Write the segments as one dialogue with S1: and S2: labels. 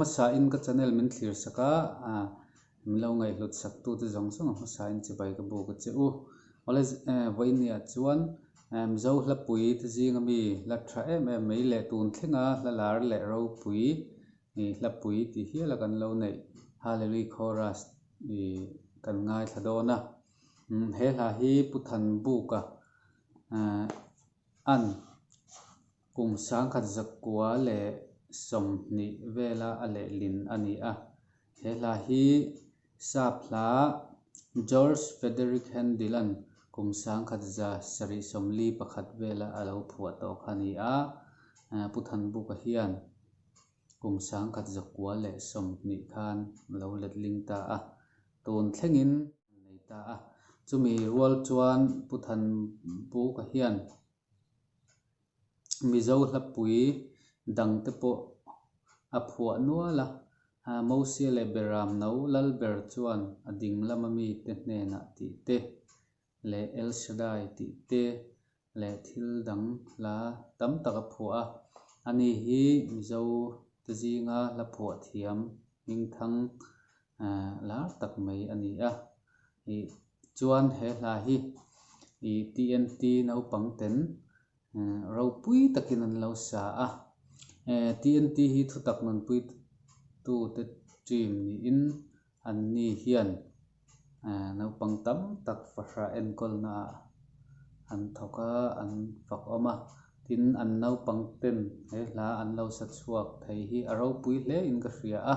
S1: masa in ka channel min thlir saka lo ngai lut sak tu te jong song masa in chi bai ka bu ka che u ole voi nia chuan zo hla pui te jing ami la tha mai le tun thlenga la lar le ro pui ni hla pui ti hi la kan lo nei Halleluia chorus ni kan ngai thadona he la hi Thanbuka an kum sang khat chhungkua le som ni vela a lehlin ani a he la hi sapla George Federic Handlean kum sang khat za sari somli pakhat vela alo phuah to khani a Thanbuka hian kum sang khat chhungkua le som ni khan lo LETLINGTA a ton thlengin nei ta a chumi rual chuan Thanbuka hian mizo hla pui dang te po a phuah nuala mosia le beram no lal ber chuan a ding lama mi te hnenah ti te le el shaddai ti te le thil dang la tam tak a phuah ani hi mizo te zinga la phuah thiam ning thang la tak mai ani a i chuan he la hi i TNT Naupang ten ro pui takin an lo sa a TNT hi thutak non pui tu te trim ni in an ni hian Naupang tam tak fahra en kol na an thoka an fak oma tin an Naupang ten he la an lo sa chuak thei hi aro pui hle in ka hria a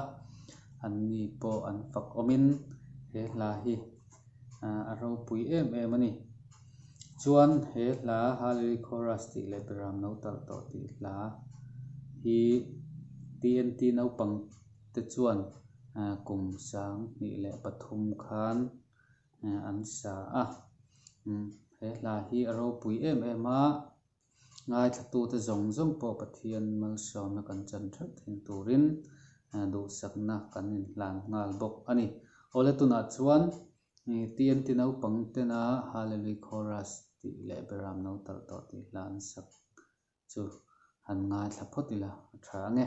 S1: an ni po an fak omin he la hi aro pui em ani chuan he la Halleluia chorus ti le beram no tal to ti la hi TNT Naupang te chuan kum sang ni le pathum khan an sa a he la hi aro pui em a ngai thatu te zong zong po pathian mal som na kan chan thar thin turin du sakna kan in lan ngal bok ani ole tuna chuan TNT Naupang te na Halleluia chorus ti le beram no tal to ti lan sak chu han ngai thlapotila tha nge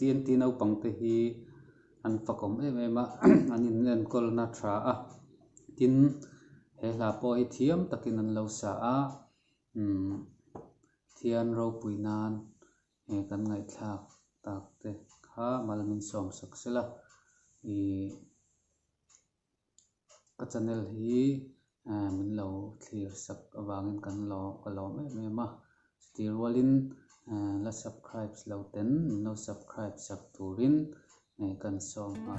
S1: TNT naupang te hi an fakom em a anin nen kol na thra a tin he hla po hi thiam takin an lo sa a thian ro puinan he kan ngai thlak tak te kha malmin som sak sela I ka channel hi min lo clear sak awangin kan lo em a stirwalin la subscribe lo ten no subscribe sak turin kan som a